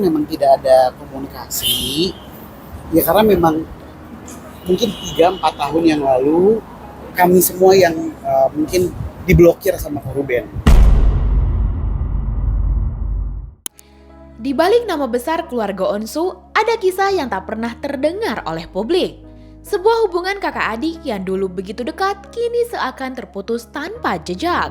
memang tidak ada komunikasi, ya karena memang mungkin 3-4 tahun yang lalu kami semua yang mungkin diblokir sama Kak Ruben. Di balik nama besar keluarga Onsu, ada kisah yang tak pernah terdengar oleh publik. Sebuah hubungan kakak adik yang dulu begitu dekat, kini seakan terputus tanpa jejak.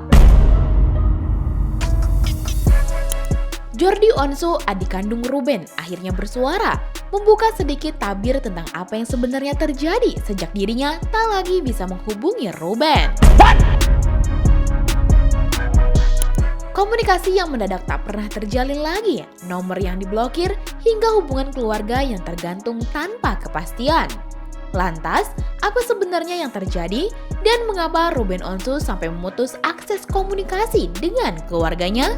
Jordi Onsu, adik kandung Ruben, akhirnya bersuara, membuka sedikit tabir tentang apa yang sebenarnya terjadi sejak dirinya tak lagi bisa menghubungi Ruben. Komunikasi yang mendadak tak pernah terjalin lagi, nomor yang diblokir, hingga hubungan keluarga yang tergantung tanpa kepastian. Lantas, apa sebenarnya yang terjadi dan mengapa Ruben Onsu sampai memutus akses komunikasi dengan keluarganya?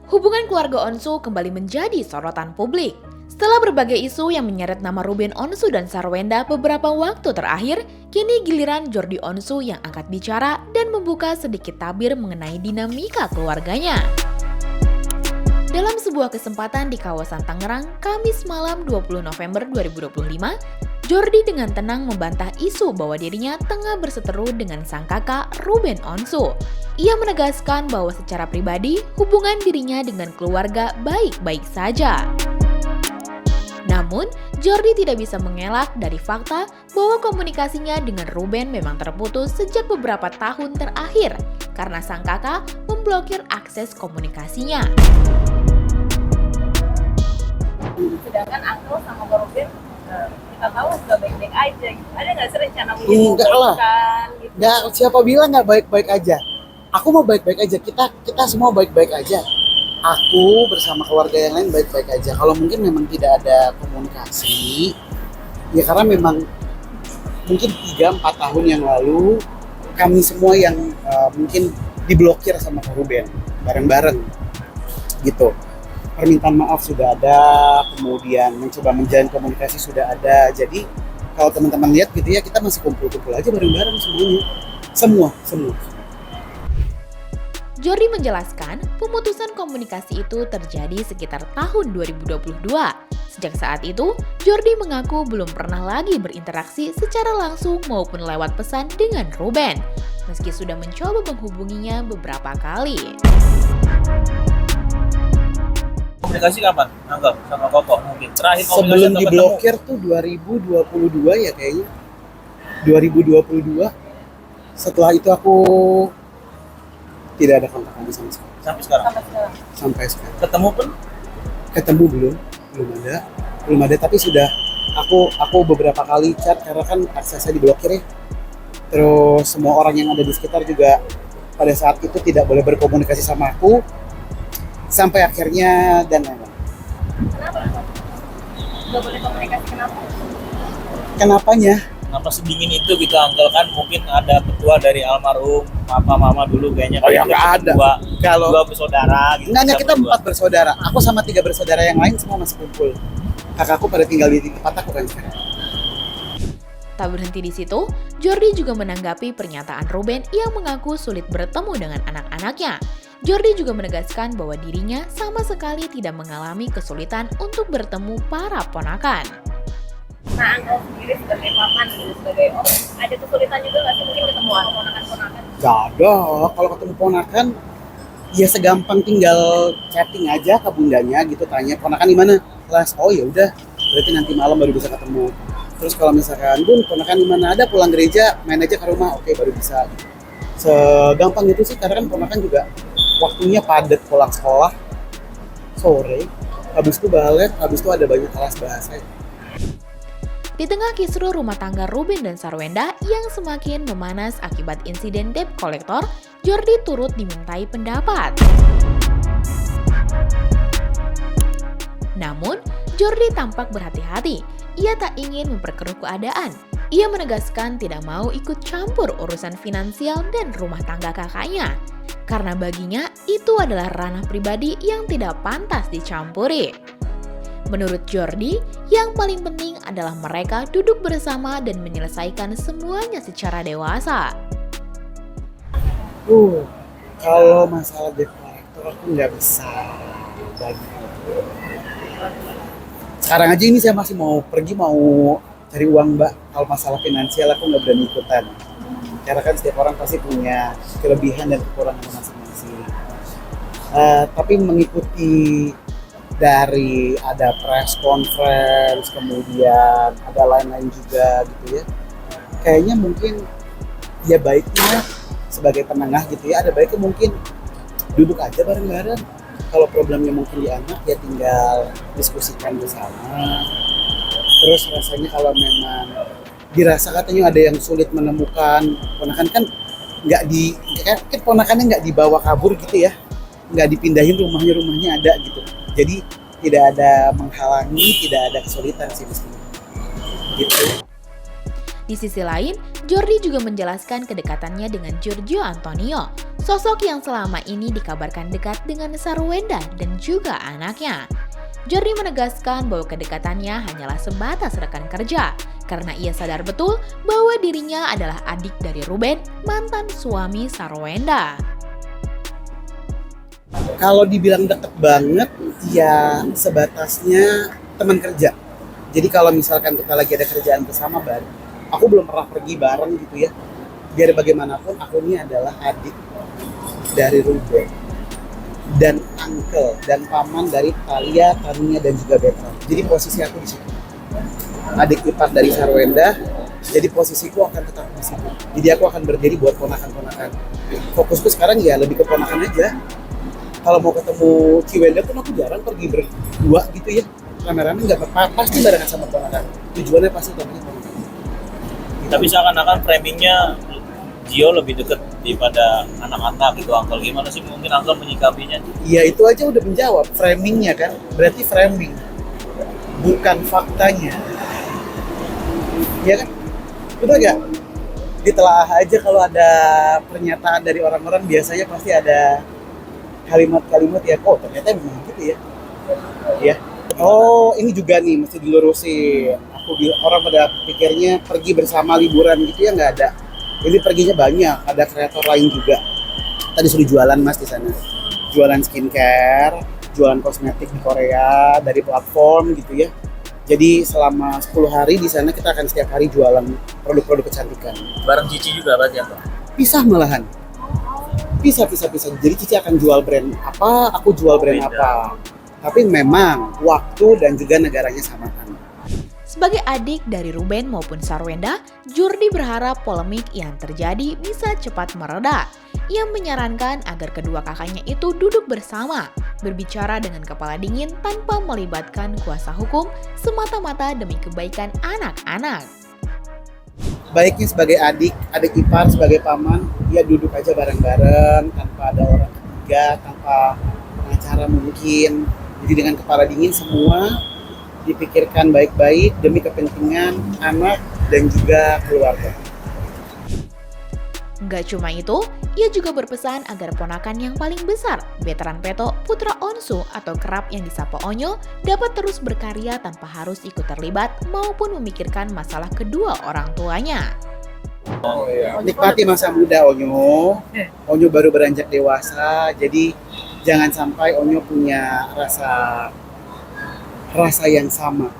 Hubungan keluarga Onsu kembali menjadi sorotan publik. Setelah berbagai isu yang menyeret nama Ruben Onsu dan Sarwenda beberapa waktu terakhir, kini giliran Jordi Onsu yang angkat bicara dan membuka sedikit tabir mengenai dinamika keluarganya. Dalam sebuah kesempatan di kawasan Tangerang, Kamis malam 20 November 2025, Jordi dengan tenang membantah isu bahwa dirinya tengah berseteru dengan sang kakak Ruben Onsu. Ia menegaskan bahwa secara pribadi, hubungan dirinya dengan keluarga baik-baik saja. Namun, Jordi tidak bisa mengelak dari fakta bahwa komunikasinya dengan Ruben memang terputus sejak beberapa tahun terakhir karena sang kakak memblokir akses komunikasinya. Sedangkan Uncle sama Kak Ruben kita tahu sudah baik-baik aja gitu. Ada nggak sih rencana Enggak lah. menyembuhkan gitu? Nggak, siapa bilang nggak baik-baik aja? Aku mau baik-baik aja, kita semua baik-baik aja. Aku bersama keluarga yang lain baik-baik aja. Kalau mungkin memang tidak ada komunikasi, ya karena memang mungkin 3-4 tahun yang lalu kami semua yang mungkin diblokir sama Kak Ruben bareng-bareng gitu. Permintaan maaf sudah ada, kemudian mencoba menjalin komunikasi sudah ada. Jadi kalau teman-teman lihat gitu ya, kita masih kumpul-kumpul aja bareng-bareng semuanya. Semua. Jordi menjelaskan, pemutusan komunikasi itu terjadi sekitar tahun 2022. Sejak saat itu, Jordi mengaku belum pernah lagi berinteraksi secara langsung maupun lewat pesan dengan Ruben, meski sudah mencoba menghubunginya beberapa kali. Komunikasi kapan? Anggap sama Koko mungkin. Terakhir komunikasi Sebelum atau diblokir tuh 2022 ya kayaknya. 2022. Setelah itu aku tidak ada kontak lagi sama sekali. ketemu? Sampai sekarang? Sampai sekarang. Ketemu pun? Ketemu belum ada tapi sudah aku beberapa kali chat karena kan aksesnya diblokir ya. Terus semua orang yang ada di sekitar juga pada saat itu tidak boleh berkomunikasi sama aku sampai akhirnya dan Kenapa? Nggak boleh komunikasi kenapa? kenapanya? Kenapa sedingin itu gitu Uncle? Kan mungkin ada petua dari almarhum papa mama dulu kayaknya. Oh ya, nggak ada. Kalau dua bersaudara gitu. enggak, kita berdua. 4 bersaudara. Aku sama 3 bersaudara yang lain semua masih kumpul. Kakakku pada tinggal di tempat aku kan sekarang. Tak berhenti di situ, Jordi juga menanggapi pernyataan Ruben yang mengaku sulit bertemu dengan anak-anaknya. Jordi juga menegaskan bahwa dirinya sama sekali tidak mengalami kesulitan untuk bertemu para ponakan. Nah, Uncle sendiri sebagai paman gitu, sebagai om, ada kesulitan juga nggak sih mungkin ketemu ponakan-ponakan? Gak ada. Kalau ketemu ponakan, ya segampang tinggal chatting aja ke bundanya gitu, tanya ponakan di mana? Kelas. Oh ya udah, berarti nanti malam baru bisa ketemu. Terus kalau misalkan, Bun, ponakan di mana? Ada, pulang gereja, main aja ke rumah. Oke, baru bisa. Segampang itu sih, karena kan ponakan juga waktunya padat, pulang sekolah sore, habis itu balet, habis itu ada banyak kelas bahasa. Di tengah kisruh rumah tangga Ruben dan Sarwenda yang semakin memanas akibat insiden debt collector, Jordi turut dimintai pendapat. Namun, Jordi tampak berhati-hati. Ia tak ingin memperkeruh keadaan. Ia menegaskan tidak mau ikut campur urusan finansial dan rumah tangga kakaknya. Karena baginya itu adalah ranah pribadi yang tidak pantas dicampuri. Menurut Jordi, yang paling penting adalah mereka duduk bersama dan menyelesaikan semuanya secara dewasa. Kalau masalah debt collector aku nggak bisa bagi. Sekarang aja ini saya masih mau pergi, mau cari uang Mbak. Kalau masalah finansial aku nggak berani ikutan. Karena kan setiap orang pasti punya kelebihan dan kekurangan masing-masing. Tapi mengikuti dari ada press conference, kemudian ada lain-lain juga gitu ya. Kayaknya mungkin ya baiknya sebagai penengah gitu ya, ada baiknya mungkin duduk aja bareng-bareng. Kalau problemnya mungkin di anak ya tinggal diskusikan bersama. Terus rasanya kalau memang dirasa katanya ada yang sulit menemukan ponakan kan kan ponakannya nggak dibawa kabur gitu ya, nggak dipindahin rumahnya ada gitu. Jadi tidak ada menghalangi, tidak ada kesulitan sih mestinya. Gitu. Di sisi lain, Jordi juga menjelaskan kedekatannya dengan Giorgio Antonio, sosok yang selama ini dikabarkan dekat dengan Sarwenda dan juga anaknya. Jordi menegaskan bahwa kedekatannya hanyalah sebatas rekan kerja, karena ia sadar betul bahwa dirinya adalah adik dari Ruben, mantan suami Sarwenda. Kalau dibilang deket banget, ya sebatasnya teman kerja. Jadi kalau misalkan kita lagi ada kerjaan bersama bareng, aku belum pernah pergi bareng gitu ya. Biar bagaimanapun aku ini adalah adik dari Ruben dan uncle dan paman dari Talia, Tania dan juga Bertrand. Jadi posisi aku di situ. Adik ipar dari Sarwenda, jadi posisiku akan tetap di situ. Jadi aku akan berdiri buat ponakan-ponakan. Fokusku sekarang ya lebih ke ponakan aja. Kalau mau ketemu Ciwenda pun aku jarang pergi berdua gitu ya. Rame-rame nggak pasti barengan sama ponakan. Tujuannya pasti temennya ponakan. Tapi seakan-akan framingnya Gio lebih deket daripada anak-anak gitu, Uncle. Gimana sih mungkin Uncle menyikapinya? Iya itu aja udah menjawab framingnya kan. Berarti framing, bukan faktanya. Ya kan? Betul nggak? Ditelaah aja kalau ada pernyataan dari orang-orang biasanya pasti ada kalimat-kalimat ya, oh ternyata memang gitu ya. Ya. Oh ini juga nih mesti dilurusin. Orang pada pikirnya pergi bersama liburan gitu ya, nggak ada. Ini perginya banyak, ada kreator lain juga. Tadi sudah jualan mas di sana, jualan skincare, jualan kosmetik di Korea dari platform gitu ya. Jadi selama 10 hari di sana kita akan setiap hari jualan produk-produk kecantikan. Bareng Cici juga berarti, Uncle? Pisah malahan. Bisa. Jadi Cici akan jual brand apa, aku jual brand apa. Tapi memang waktu dan juga negaranya samakan. Sebagai adik dari Ruben maupun Sarwenda, Jordi berharap polemik yang terjadi bisa cepat mereda. Ia menyarankan agar kedua kakaknya itu duduk bersama, berbicara dengan kepala dingin tanpa melibatkan kuasa hukum, semata-mata demi kebaikan anak-anak. Baiknya sebagai adik ipar, sebagai paman, ya duduk aja bareng-bareng tanpa ada orang ketiga, tanpa pengacara mungkin. Jadi dengan kepala dingin semua dipikirkan baik-baik demi kepentingan anak dan juga keluarga. Nggak cuma itu, ia juga berpesan agar ponakan yang paling besar, Bertrand Peto, putra Onsu atau kerap yang disapa Onyo, dapat terus berkarya tanpa harus ikut terlibat maupun memikirkan masalah kedua orang tuanya. Nikmati masa muda Onyo. Onyo baru beranjak dewasa, jadi jangan sampai Onyo punya rasa yang sama.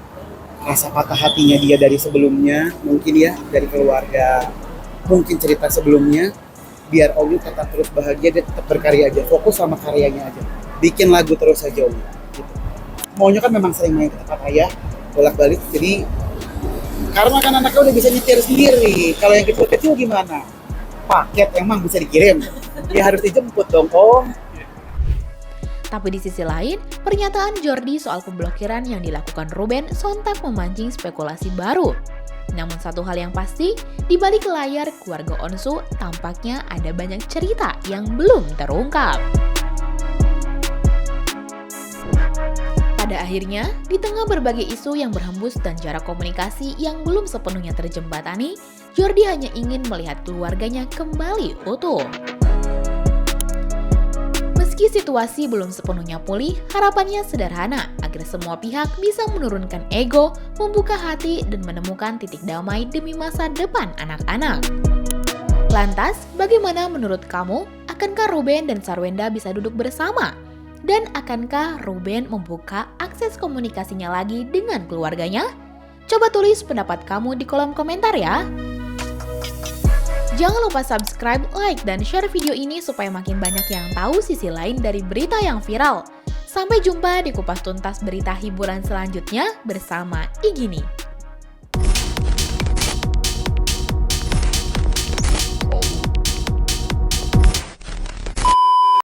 Rasa patah hatinya dia dari sebelumnya, mungkin ya, dari keluarga, mungkin cerita sebelumnya, biar Onyo tetap terus bahagia, dia tetap berkarya aja, fokus sama karyanya aja, bikin lagu terus aja Onyo gitu. Onyo kan memang sering main ke tempat ayah, bolak-balik, jadi karena kan anaknya udah bisa nyetir sendiri, kalau yang kecil-kecil gimana? Paket emang bisa dikirim, ya harus dijemput dong Om. Tapi di sisi lain, pernyataan Jordi soal pemblokiran yang dilakukan Ruben sontak memancing spekulasi baru. Namun satu hal yang pasti, di balik layar keluarga Onsu tampaknya ada banyak cerita yang belum terungkap. Pada akhirnya, di tengah berbagai isu yang berhembus dan jarak komunikasi yang belum sepenuhnya terjembatani, Jordi hanya ingin melihat keluarganya kembali utuh. Meski situasi belum sepenuhnya pulih, harapannya sederhana agar semua pihak bisa menurunkan ego, membuka hati, dan menemukan titik damai demi masa depan anak-anak. Lantas, bagaimana menurut kamu? Akankah Ruben dan Sarwenda bisa duduk bersama? Dan akankah Ruben membuka akses komunikasinya lagi dengan keluarganya? Coba tulis pendapat kamu di kolom komentar ya! Jangan lupa subscribe, like, dan share video ini supaya makin banyak yang tahu sisi lain dari berita yang viral. Sampai jumpa di kupas tuntas berita hiburan selanjutnya bersama Igini.